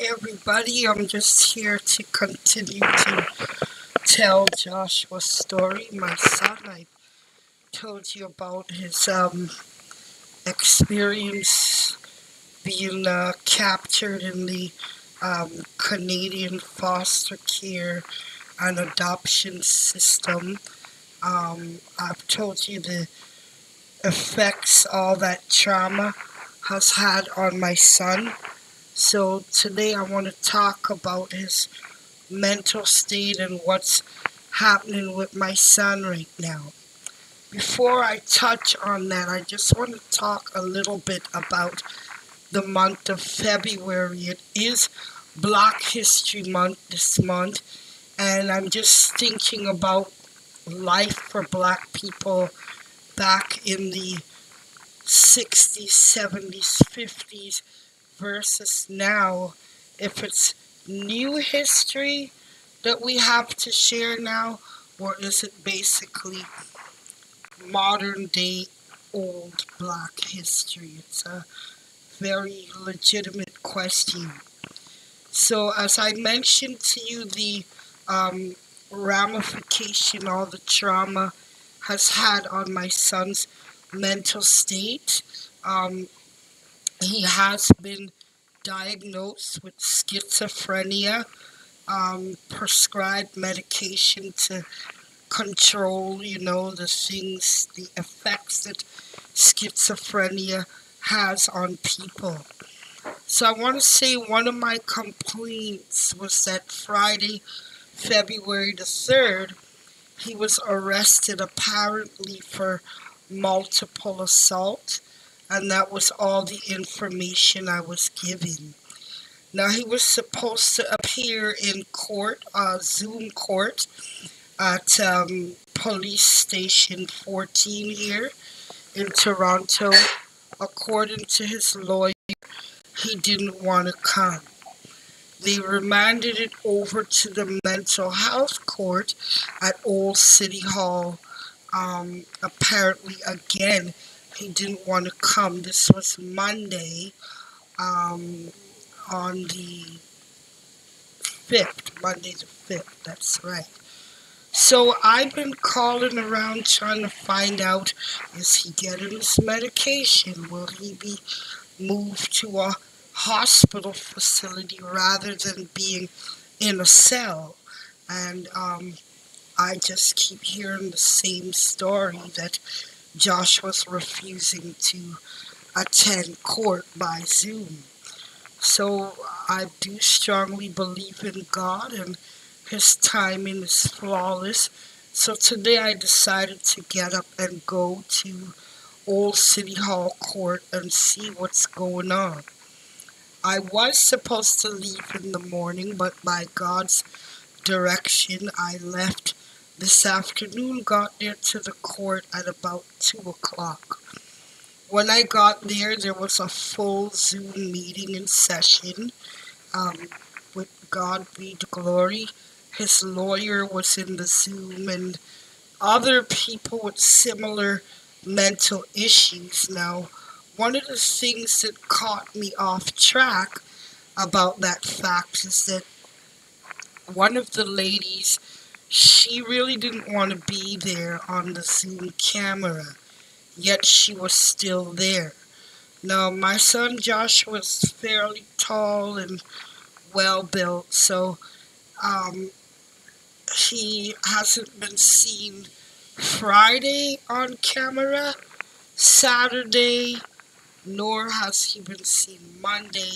Hey everybody, I'm just here to continue to tell Joshua's story. My son, I told you about his experience being captured in the Canadian foster care and adoption system. I've told you the effects all that trauma has had on my son. So today I want to talk about his mental state and what's happening with my son right now. Before I touch on that, I just want to talk a little bit about the month of February. It is Black History Month this month, and I'm just thinking about life for Black people back in the 60s, 70s, 50s versus now. If it's new history that we have to share now, or is it basically modern day old Black history? It's a very legitimate question. So, as I mentioned to you, the um, ramification, all the trauma has had on my son's mental state. Um, he has been diagnosed with schizophrenia, prescribed medication to control, the things, the effects that schizophrenia has on people. So I want to say one of my complaints was that Friday, February the 3rd, he was arrested apparently for multiple assault, and that was all the information I was given. Now, he was supposed to appear in court, Zoom court, at Police Station 14 here in Toronto. According to his lawyer, he didn't want to come. They remanded it over to the mental health court at Old City Hall. Apparently, again, he didn't want to come. This was Monday, on the 5th, Monday the 5th, that's right. So I've been calling around trying to find out, is he getting his medication? Will he be moved to a hospital facility rather than being in a cell? And I just keep hearing the same story that Josh was refusing to attend court by Zoom. So I do strongly believe in God, and his timing is flawless. So today I decided to get up and go to Old City Hall Court and see what's going on. I was supposed to leave in the morning, but by God's direction, I left this afternoon, got there to the court at about 2 o'clock. When I got there was a full Zoom meeting in session. With God be the glory, his lawyer was in the Zoom and other people with similar mental issues. Now, one of the things that caught me off track about that fact is that one of the ladies, she really didn't want to be there on the Zoom camera, yet she was still there. Now, my son Josh was fairly tall and well built, so um, he hasn't been seen Friday on camera, Saturday, nor has he been seen Monday,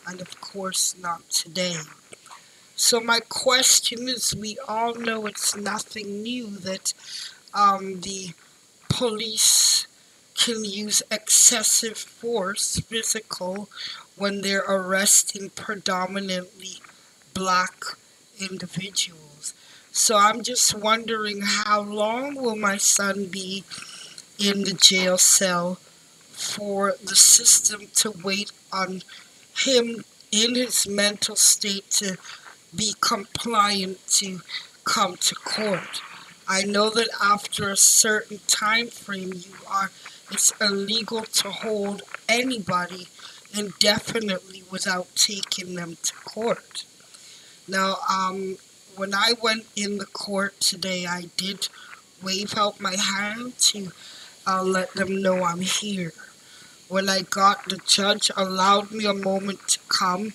and of course not today. So my question is, we all know it's nothing new that the police can use excessive force, physical, when they're arresting predominantly Black individuals. So I'm just wondering, how long will my son be in the jail cell for the system to wait on him in his mental state to be compliant to come to court? I know that after a certain time frame, it's illegal to hold anybody indefinitely without taking them to court. Now, when I went in the court today, I did wave out my hand to let them know I'm here. When I got, the judge allowed me a moment to come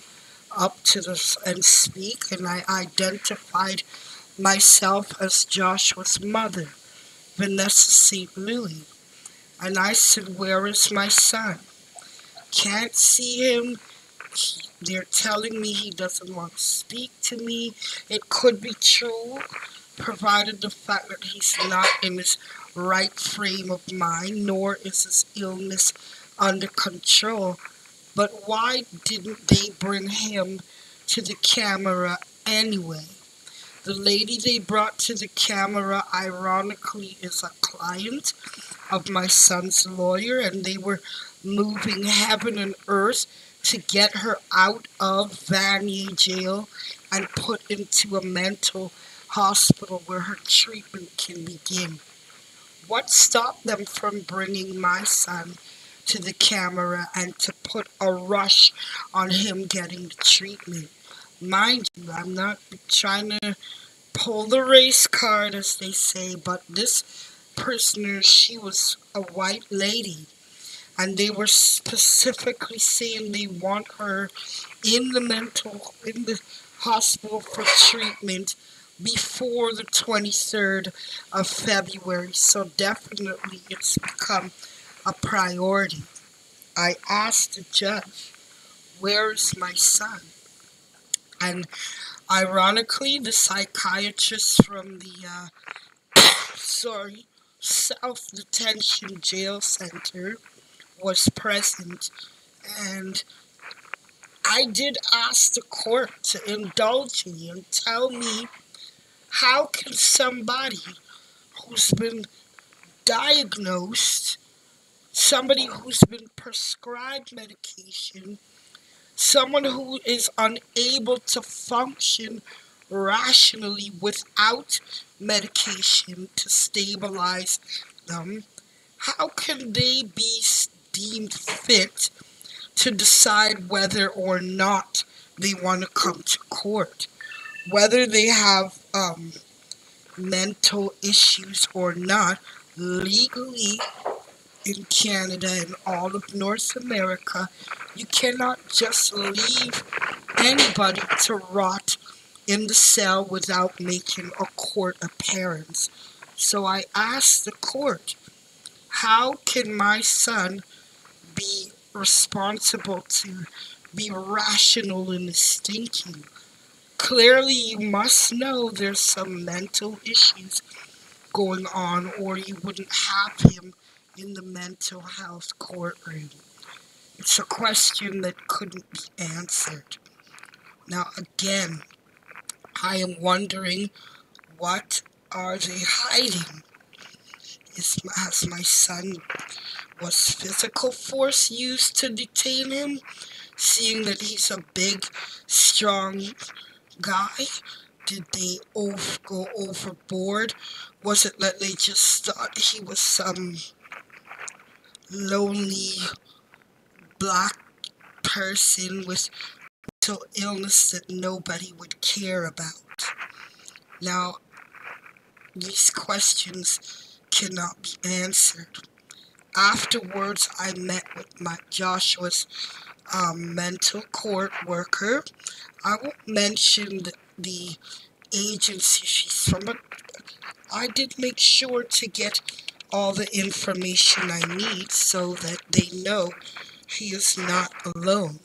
up to this and speak, and I identified myself as Joshua's mother, Vanessa St. Louis. And I said, "Where is my son? Can't see him. They're telling me he doesn't want to speak to me." It could be true, provided the fact that he's not in his right frame of mind, nor is his illness under control. But why didn't they bring him to the camera anyway? The lady they brought to the camera, ironically, is a client of my son's lawyer, and they were moving heaven and earth to get her out of Vanier jail and put into a mental hospital where her treatment can begin. What stopped them from bringing my son to the camera and to put a rush on him getting the treatment? Mind you, I'm not trying to pull the race card, as they say, but this prisoner, she was a white lady, and they were specifically saying they want her in the hospital for treatment before the 23rd of February. So definitely it's become a priority. I asked the judge, "Where is my son?" And ironically, the psychiatrist from the South Detention Jail Center was present, and I did ask the court to indulge me and tell me, how can somebody who's been diagnosed, somebody who's been prescribed medication, someone who is unable to function rationally without medication to stabilize them, how can they be deemed fit to decide whether or not they want to come to court, whether they have mental issues or not? Legally, in Canada and all of North America, you cannot just leave anybody to rot in the cell without making a court appearance. So I asked the court, how can my son be responsible to be rational in his thinking? Clearly, you must know there's some mental issues going on, or you wouldn't have him in the mental health courtroom. It's a question that couldn't be answered. Now, again, I am wondering, what are they hiding? Has my son, was physical force used to detain him, seeing that he's a big, strong guy? Did they go overboard? Was it that they just thought he was some lonely black person with mental illness that nobody would care about? Now, these questions cannot be answered. Afterwards, I met with my Joshua's mental court worker. I won't mention the agency she's from, but I did make sure to get all the information I need so that they know he is not alone.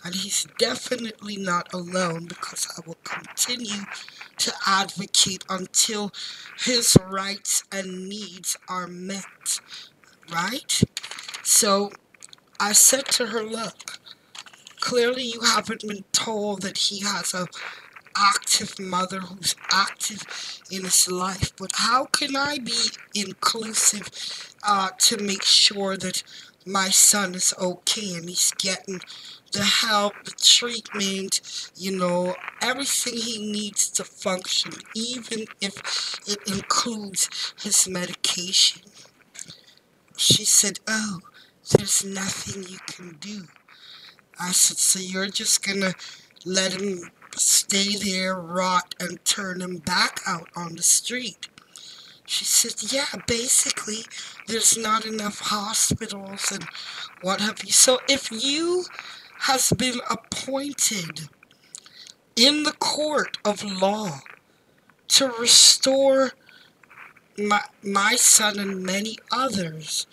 And he's definitely not alone, because I will continue to advocate until his rights and needs are met. Right? So I said to her, "Look, clearly you haven't been told that he has a active mother who's active in his life, but how can I be inclusive to make sure that my son is okay and he's getting the help, the treatment, everything he needs to function, even if it includes his medication?" She said, "Oh, there's nothing you can do." I said, so you're just gonna let him stay there, rot, and turn him back out on the street? She said, yeah, basically, there's not enough hospitals and what have you. So if you has been appointed in the court of law to restore my son and many others,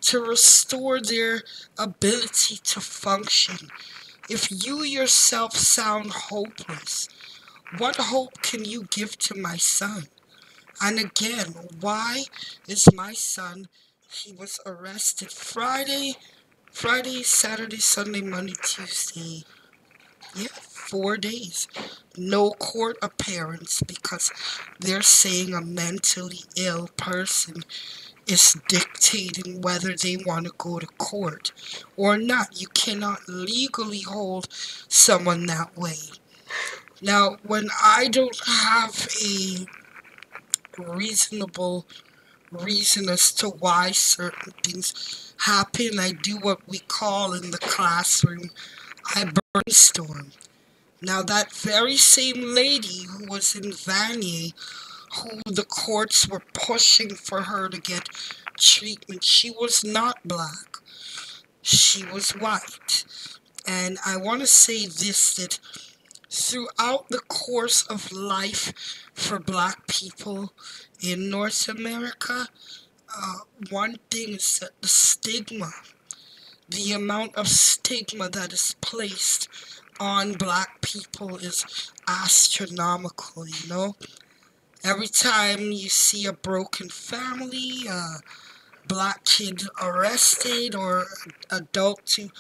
to restore their ability to function, if you yourself sound hopeless, what hope can you give to my son? And again, why is my son, he was arrested Friday, Saturday, Sunday, Monday, Tuesday. Yeah, 4 days. No court appearance because they're saying a mentally ill person is dictating whether they want to go to court or not. You cannot legally hold someone that way. Now, when I don't have a reasonable reason as to why certain things happen, I do what we call in the classroom, I brainstorm. Now, that very same lady who was in Vanier, who the courts were pushing for her to get treatment, she was not black. She was white. And I want to say this, that throughout the course of life for black people in North America, one thing is that the stigma, the amount of stigma that is placed on black people is astronomical, you know? Every time you see a broken family, a black kid arrested, or adult too,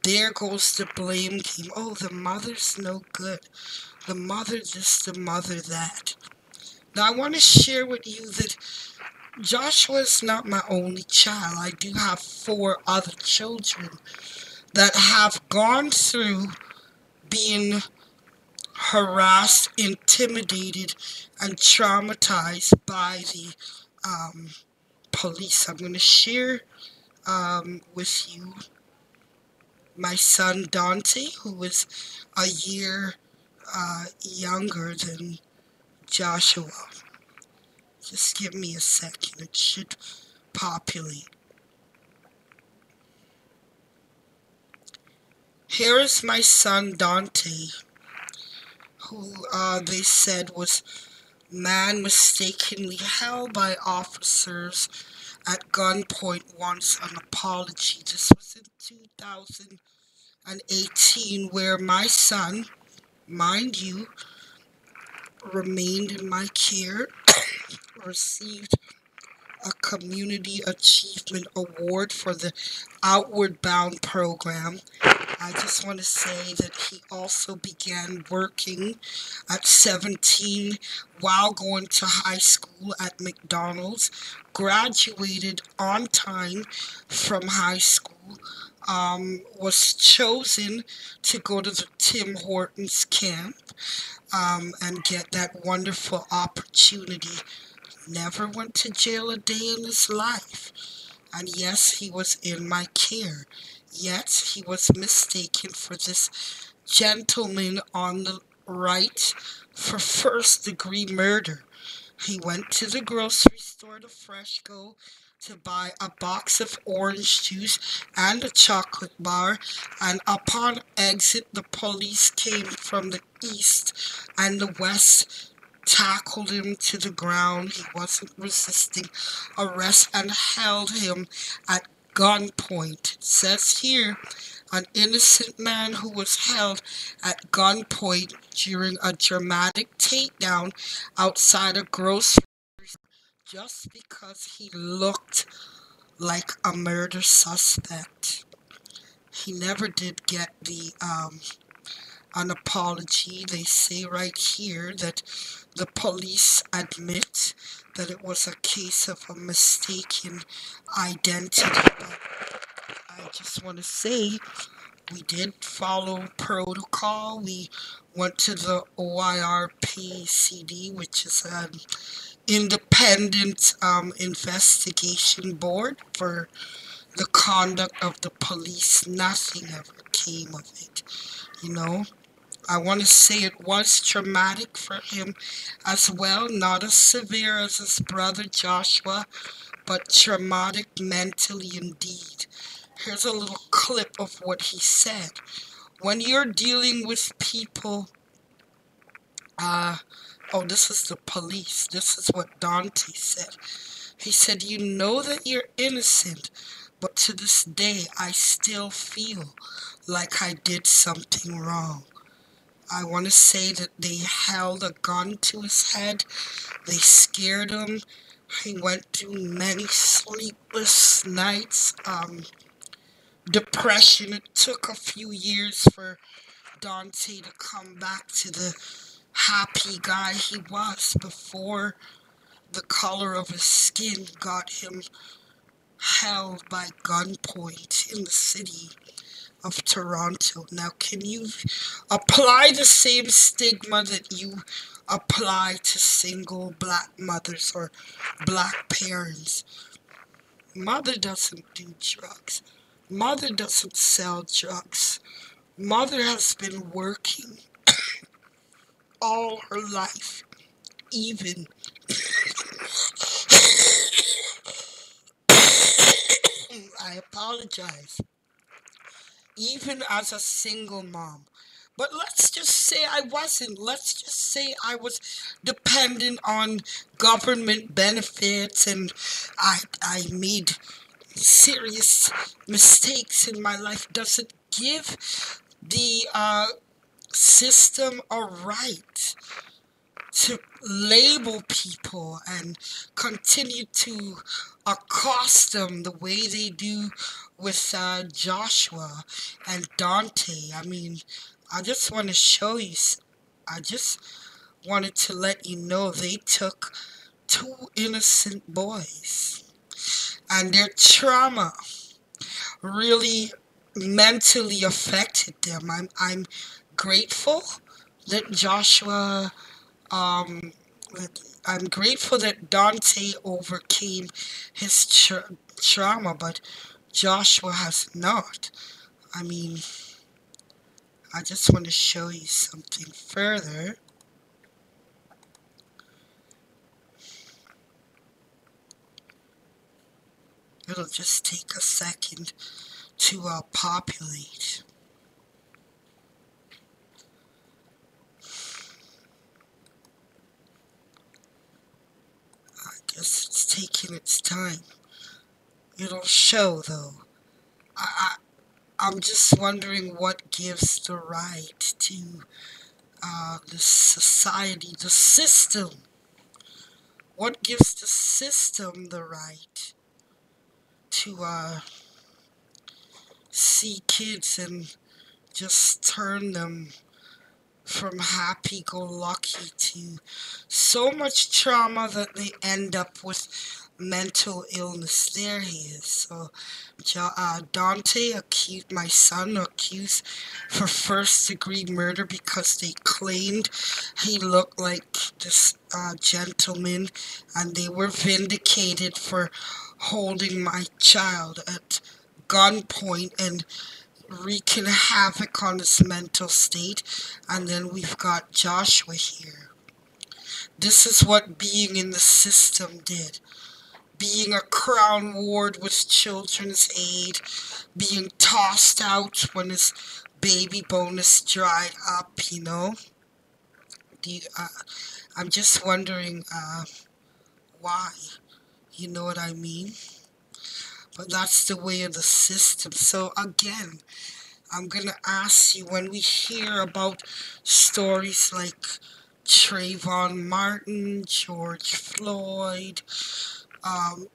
there goes the blame game. Oh, the mother's no good. The mother this, the mother that. Now, I want to share with you that Joshua's not my only child. I do have 4 other children that have gone through being harassed, intimidated, and traumatized by the police. I'm going to share with you my son Dante, who is a year younger than Joshua. Just give me a second. It should populate. Here is my son Dante, who they said was mistakenly held by officers at gunpoint, wants an apology. This was in 2018, where my son, mind you, remained in my care, received a Community Achievement Award for the Outward Bound program. I just want to say that he also began working at 17 while going to high school at McDonald's, graduated on time from high school, was chosen to go to the Tim Hortons camp and get that wonderful opportunity. Never went to jail a day in his life. And yes, he was in my care. Yet he was mistaken for this gentleman on the right for first-degree murder. He went to the grocery store to Fresco to buy a box of orange juice and a chocolate bar, and upon exit the police came from the east and the west, tackled him to the ground. He wasn't resisting arrest and held him at gunpoint. It says here, an innocent man who was held at gunpoint during a dramatic takedown outside a grocery store just because he looked like a murder suspect. He never did get an apology. They say right here that the police admit that it was a case of a mistaken identity. But I just want to say we did follow protocol. We went to the OIRPCD, which is an independent investigation board for the conduct of the police. Nothing ever came of it, you know. I want to say it was traumatic for him as well, not as severe as his brother Joshua, but traumatic mentally indeed. Here's a little clip of what he said. When you're dealing with people, uh, oh, this is the police. This is what Dante said. He said, you know that you're innocent, but to this day I still feel like I did something wrong. I want to say that they held a gun to his head. They scared him. He went through many sleepless nights, depression. It took a few years for Dante to come back to the happy guy he was before the color of his skin got him held by gunpoint in the city of Toronto. Now, can you apply the same stigma that you apply to single black mothers or black parents? Mother doesn't do drugs. Mother doesn't sell drugs. Mother has been working all her life, even I apologize, even as a single mom. But let's just say I wasn't. Let's just say I was dependent on government benefits and I made serious mistakes in my life. Does it give the system a right to label people and continue to accost them the way they do with Joshua and Dante? I mean, I just want to show you, I just wanted to let you know they took two innocent boys and their trauma really mentally affected them. I'm grateful that Joshua um, I'm grateful that Dante overcame his trauma, but Joshua has not. I mean, I just want to show you something further. It'll just take a second to populate. I guess it's taking its time. It'll show though. I, I'm just wondering what gives the right to the society, the system. What gives the system the right to see kids and just turn them from happy-go-lucky to so much trauma that they end up with mental illness? There he is. So Dante accused my son accused for first-degree murder because they claimed he looked like this gentleman, and they were vindicated for holding my child at gunpoint and wreaking havoc on his mental state. And then we've got Joshua here. This is what being in the system did. Being a crown ward with Children's Aid, being tossed out when his baby bonus dried up, you know. I'm just wondering why, you know what I mean? But that's the way of the system. So again, I'm going to ask you, when we hear about stories like Trayvon Martin, George Floyd, um,